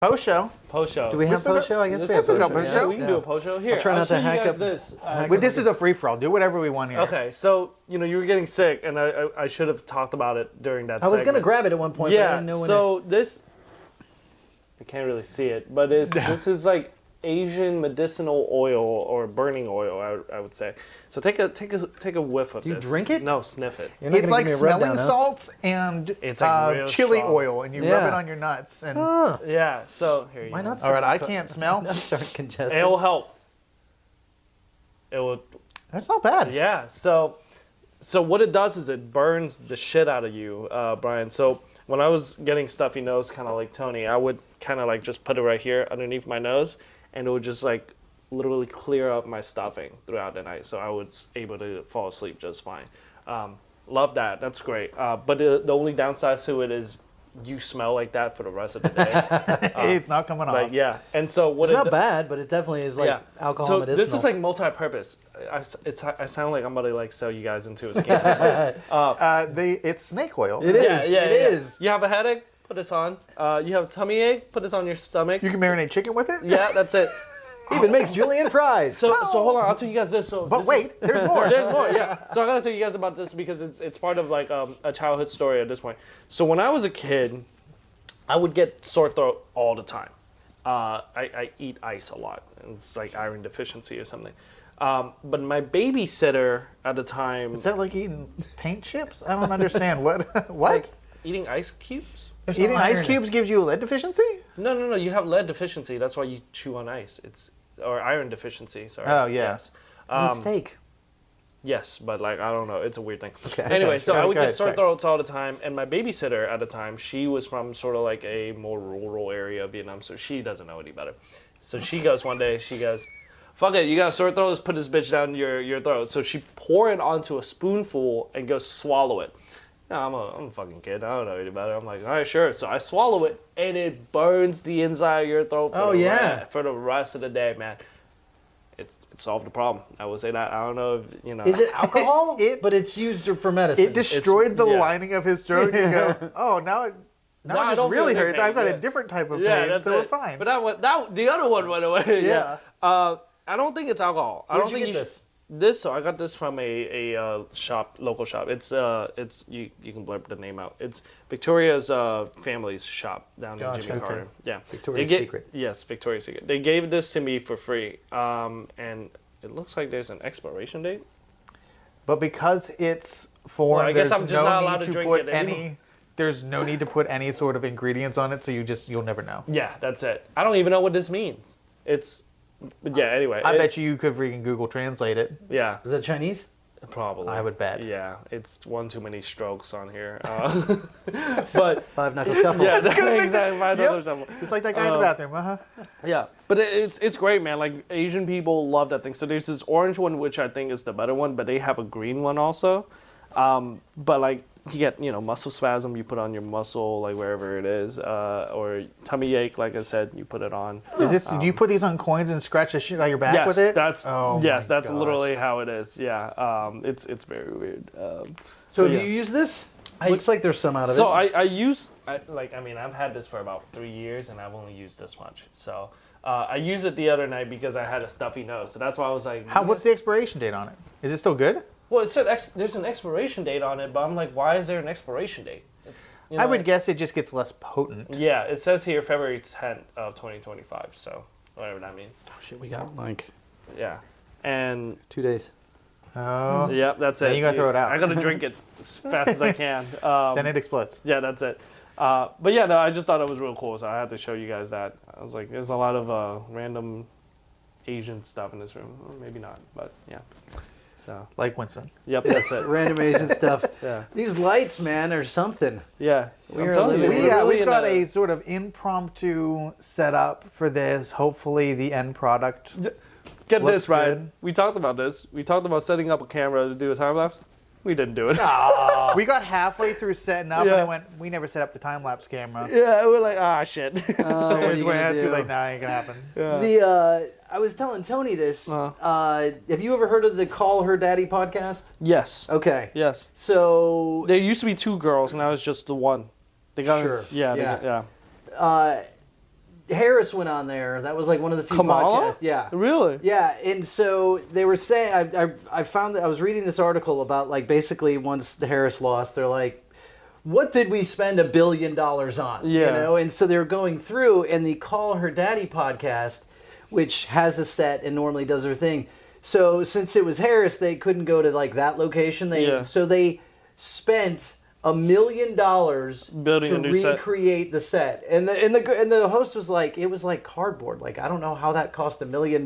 Post show. Post show. Do we have post show? I guess we have post show. show. We can do a post show here. I'll try not to hack show you up. guys this. This is a free for all. Do whatever we want here. Okay, so you were getting sick, and I should have talked about it during that. I was gonna grab it at one point. Yeah. But I didn't know when So this, I can't really see it, but this is like Asian medicinal oil or burning oil, I would say. So take a whiff of Do you this. drink it? No, sniff it. You're not It's gonna like give me a smelling rundown, huh? salts and It's like real chili strong. oil, and you rub Yeah. it on your nuts. And Yeah. So here you Why go. not? all right, I can't smell. Nuts aren't congested. It will help. It will. That's not bad. Yeah. So what it does is it burns the shit out of you, Brian. So when I was getting stuffy nose, kind of like Tony, I would kind of like just put it right here underneath my nose, and it would just like literally clear up my stuffing throughout the night. So I was able to fall asleep just fine. Love that. That's great. But the only downside to it is you smell like that for the rest of the day. It's not coming off. Like, yeah. And so what It's not bad, but it definitely is like alcohol So medicinal. this is like multi-purpose. I sound like I'm about to like sell you guys into a scam. It's snake oil. It is. It is. You have a headache? Put this on. You have a tummy ache? Put this on your stomach. You can marinate chicken with it. Yeah, that's it. Even makes julienne fries. So hold on, I'll tell you guys this. So But this wait, there's more. There's more, yeah. So I gotta tell you guys about this because it's part of like a childhood story at this point. So when I was a kid, I would get sore throat all the time. I eat ice a lot. It's like iron deficiency or something. But my babysitter at the time, Is that like eating paint chips? I don't understand. What? What? like eating ice cubes. Eating ice cubes gives you a lead deficiency? No. You have lead deficiency. That's why you chew on ice. Or iron deficiency. Sorry. Oh, yeah. Yes. Steak. Yes, but like I don't know, it's a weird thing. Okay. Anyway, Okay, so go I would ahead, get sore check. throats all the time, and my babysitter at the time, she was from sort of like a more rural area of Vietnam, so she doesn't know any better. So she goes one day, she goes, "Fuck it, you got a sore throat? Let's put this bitch down your throat." So she pour it onto a spoonful and goes swallow it. Now I'm a fucking kid. I don't know any better. I'm like, all right, sure. So I swallow it, and it burns the inside of your throat. For the rest of the day, man. It solved the problem. I will say that. I don't know if Is it alcohol? But it's used for medicine. It destroyed the yeah. lining of his throat. You go, oh, now it No, I just don't really feel any hurts. pain, I've got yeah. a different type of Yeah, pain, that's so it. we're fine. But the other one went away. Yeah. I don't think it's alcohol. I Where'd don't you think get this. This, so I got this from a shop, local shop. It's you can blurb the name out. It's Victoria's family's shop down in Gotcha, Jimmy okay. Carter. Yeah, Victoria's Secret. Yes, Victoria's Secret. They gave this to me for free, and it looks like there's an expiration date. But because it's foreign, Well, I guess there's I'm just no not need allowed to to drink put it anymore. There's no need to put any sort of ingredients on it, so you'll never know. Yeah, that's it. I don't even know what this means. But yeah. Anyway, I bet you could freaking Google Translate it. Yeah, Is that Chinese? probably. I would bet. Yeah, it's one too many strokes on here. But Five knuckle shuffle. yeah, gonna make exactly. My Yep. other shuffle. Just like that guy in the bathroom. Uh-huh. Yeah, but it's great, man. Like Asian people love that thing. So there's this orange one, which I think is the better one, but they have a green one also. But like you get muscle spasm, you put on your muscle like wherever it is, or tummy ache, like I said, you put it on. Is this? Do you put these on coins and scratch the shit out of your back Yes, with it? that's Oh yes, my that's gosh. literally how it is. Yeah, it's very weird. So But have yeah. you used this? Looks like there's some out of So it. I've had this for about 3 years, and I've only used this much. So I used it the other night because I had a stuffy nose. So that's why I was like, What's the expiration date on it? Is it still good? Well, it said there's an expiration date on it, but I'm like, why is there an expiration date? It's, I would guess it just gets less potent. Yeah, it says here February 10th of 2025. So whatever that means. Oh, shit, we got like Yeah, and 2 days. Oh. yeah, that's Then it. you gotta throw it out. I gotta drink it as fast as I can. Then it explodes. Yeah, that's it. But yeah, no, I just thought it was real cool, so I had to show you guys that. I was like, there's a lot of random Asian stuff in this room. Or maybe not, but yeah. So, Like Winston. yep, that's it. Random Asian stuff. Yeah, These lights, man, are something. yeah. We I'm are telling you, living- we're really We've in got a sort of impromptu setup for this. Hopefully the end product. Get looks this, Ryan. good. We talked about this. We talked about setting up a camera to do a time lapse. We didn't do it. We got halfway through setting up Yeah. and I went, we never set up the time-lapse camera. Yeah, we're like, shit. What are It's you way gonna too do? late now, ain't gonna happen. I was telling Tony this. Uh-huh. Have you ever heard of the Call Her Daddy podcast? Yes. Okay. Yes. So There used to be 2 girls, and now it's just the one. They got Sure. Yeah. Yeah. Yeah. Harris went on there. That was like one of the few Kamala? podcasts. Yeah. Really? Yeah, and so they were saying, I found that I was reading this article about like basically once the Harris lost, they're like, what did we spend $1 billion on? Yeah. You know, and so they were going through, and the Call Her Daddy podcast, which has a set and normally does their thing. So since it was Harris, they couldn't go to like that location. So they spent $1 million Building to a new set. recreate the set, and the host was like, it was like cardboard. Like I don't know how that cost $1 million,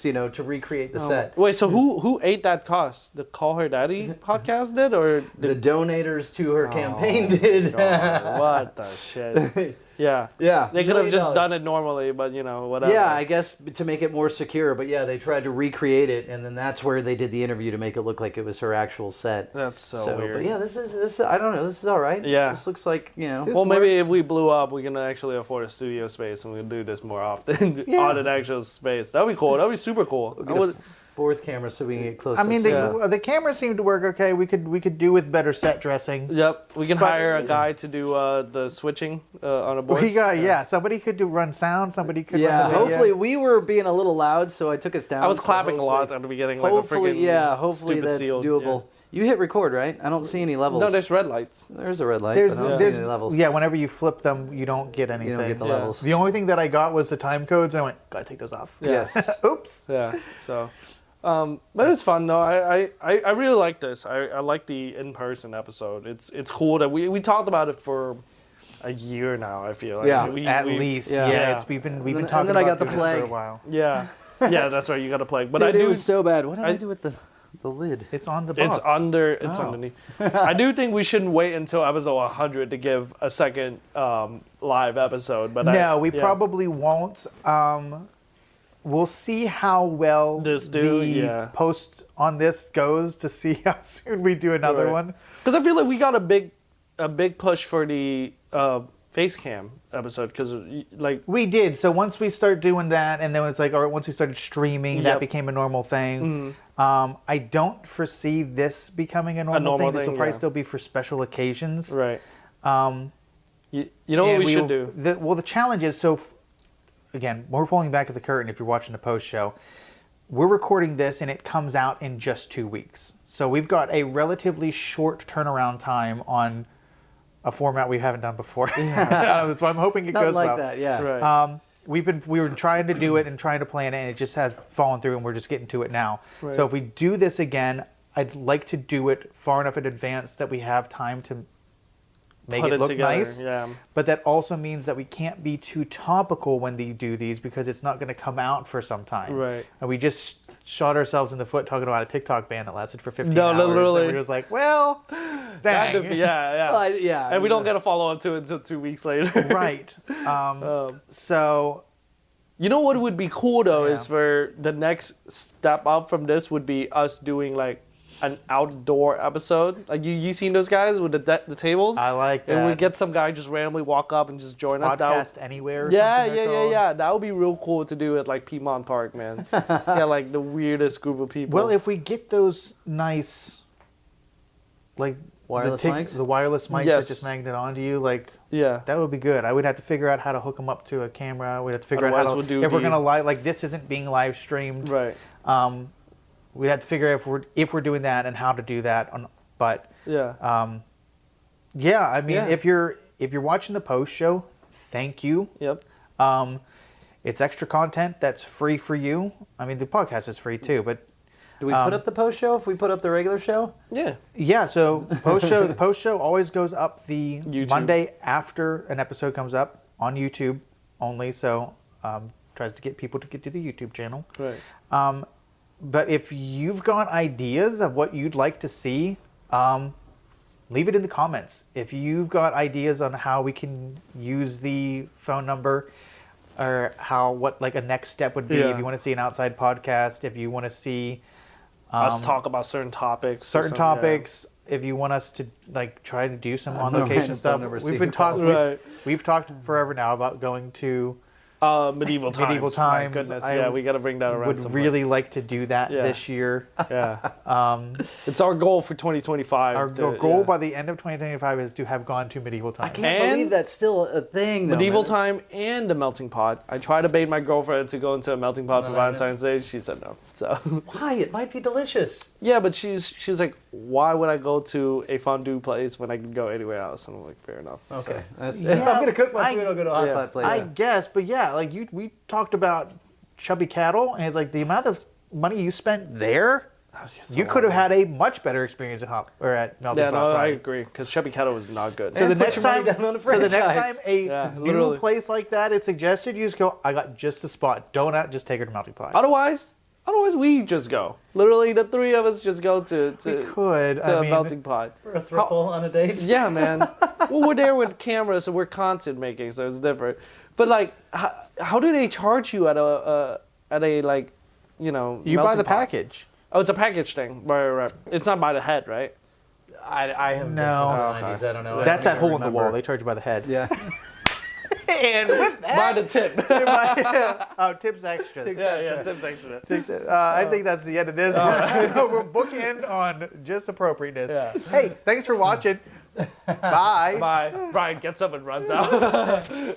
you know, to recreate the set. Wait, so who ate that cost? The Call Her Daddy podcast did, or The donators to her campaign did. God, what the shit? Yeah. Yeah, They could have $1 just million. done it normally, but you know, whatever. Yeah, I guess to make it more secure, but yeah, they tried to recreate it, and then that's where they did the interview to make it look like it was her actual set. That's so weird. But yeah, this I don't know, this is all right. Yeah. This looks like, you know. Well, maybe if we blew up, we can actually afford a studio space, and we can do this more often on an actual space. That'd be cool. That'd be super cool. I Get a would- fourth camera so we can get close. I mean, Yeah. the cameras seem to work okay. We could do with better set dressing. Yep, we can But- hire a guy to do the switching on a board. We got somebody could run sound. Somebody could yeah, run the video. hopefully we were being a little loud, so I took us down. I was so clapping a lot hopefully- at the beginning, like a Hopefully, freaking hopefully stupid that's seal. doable. You hit record, right? I don't see any levels. No, there's red lights. There's a red light, There's, but I don't see any there's levels. yeah. Whenever you flip them, you don't get anything. You don't get the Yeah. levels. The only thing that I got was the time codes. And I went, gotta take those off. Yes. Oops. Yeah, so. But it's fun though. I really like this. I like the in-person episode. It's cool that we talked about it for a year now. I feel like Yeah, At least, yeah. yeah. We've been then- talking and then I about got the doing this for a plague. while. Yeah, yeah, that's right. You got to play. But Dude, I do. it was so bad. What did I, I- do with the lid? It's on the box. It's under. It's Oh. underneath. I do think we shouldn't wait until episode 100 to give a second live episode. But No, we yeah. probably won't. We'll see how well This the do, yeah. post on this goes to see how soon we do another Right. one. Because I feel like we got a big push for the face cam episode. Because like We did. So once we start doing that, and then it's like, all right, once we started streaming, that Yep. became a normal thing. Mm-hmm. I don't foresee this becoming a normal, normal thing. This will thing, probably yeah. still be for special occasions. right. Um, You know what and we should do? The challenge is, again, we're pulling back at the curtain if you're watching the post show. We're recording this and it comes out in just 2 weeks. So we've got a relatively short turnaround time on a format we haven't done before. So I'm hoping it Nothing goes like well. that, yeah. Right. We were trying to do it and trying to plan it, and it just has fallen through, and we're just getting to it now. Right. So if we do this again, I'd like to do it far enough in advance that we have time to make Put it look together, nice. Yeah. But that also means that we can't be too topical when they do these, because it's not going to come out for some time. Right. And we just shot ourselves in the foot talking about a TikTok ban that lasted for 15 No, hours. literally. And we was like, well, Had dang. to be- yeah. Well, yeah. And we don't get a follow up to it until 2 weeks later. Right. So You know what would be cool though Yeah. is for the next step up from this would be us doing like an outdoor episode. Like you seen those guys with the tables? I like And we that. get some guy just randomly walk up and just join us. podcast anywhere. Or Yeah, something they're called. yeah. That would be real cool to do at like Piedmont Park, man. Yeah, like the weirdest group of people. Well, if we get those nice, like Wireless mics? the wireless mics Yes. that just magnet onto you, like yeah. that would be good. I would have to figure out how to hook them up to a camera. We'd have to figure out Otherwise how to, we'll do if we're the- gonna live, like this isn't being live streamed. Right. We'd have to figure out if we're doing that and how to do that. But Yeah. yeah, I mean, Yeah. if you're watching the post show, thank you. Yep. It's extra content that's free for you. I mean, the podcast is free too, but Do we put up the post show if we put up the regular show? Yeah. yeah. So the post show always goes up the YouTube. Monday after an episode comes up on YouTube only. So tries to get people to get to the YouTube channel. Right. But if you've got ideas of what you'd like to see, leave it in the comments. If you've got ideas on how we can use the phone number, or what like a next step would be, Yeah. if you want to see an outside podcast, if you want to see Us talk about certain topics. or certain something, yeah. topics, if you want us to like try to do some on know, location random stuff, phone number we've been secret talking. Right. We've talked forever now about going to Medieval times. Medieval times. My goodness. I Yeah, we got to bring that around. would some really like to do that Yeah. this year. point. Yeah. It's our goal for 2025. Our to, goal yeah. by the end of 2025 is to have gone to medieval I times. can't And believe that's still a thing. Though, Medieval man. time and a melting pot. I tried to bait my girlfriend to go into a melting pot for No. Valentine's Day. She said no. So Why? It might be delicious. yeah, but she was like, why would I go to a fondue place when I can go anywhere else? And I'm like, fair enough. Okay. That's, Yeah, if I'm gonna cook my I- food, I'll go to a hot yeah. pot place. I guess, but yeah, like we talked about chubby cattle, and it's like the amount of money you spent there, you could have had a much better experience at melting Yeah, pot. no, I Right? agree. Because chubby cattle was not good. So the put next your money time, down on the so the next franchise. time a Yeah, new literally. place like that is suggested, you just go, I got just the spot. Don't just take her to melting pot. Otherwise we just go. Literally, the three of us just go to We could. to I a mean, melting pot. For a throuple on a date. Yeah, man. Well, we're there with cameras, so we're content making, so it's different. But like, how do they charge you at a like, you buy melting the pot? package. Oh, it's a package thing. Right. It's not by the head, right? I have No. since the 90s. I don't know. That's I that don't hole in the remember. wall. They charge you by the head. Yeah. And with By that, the tip. tips extra. yeah, tips extra. I think that's the end of this. We're bookend on just appropriateness. Yeah. Hey, thanks for watching. Bye. Bye. Brian gets up and runs out.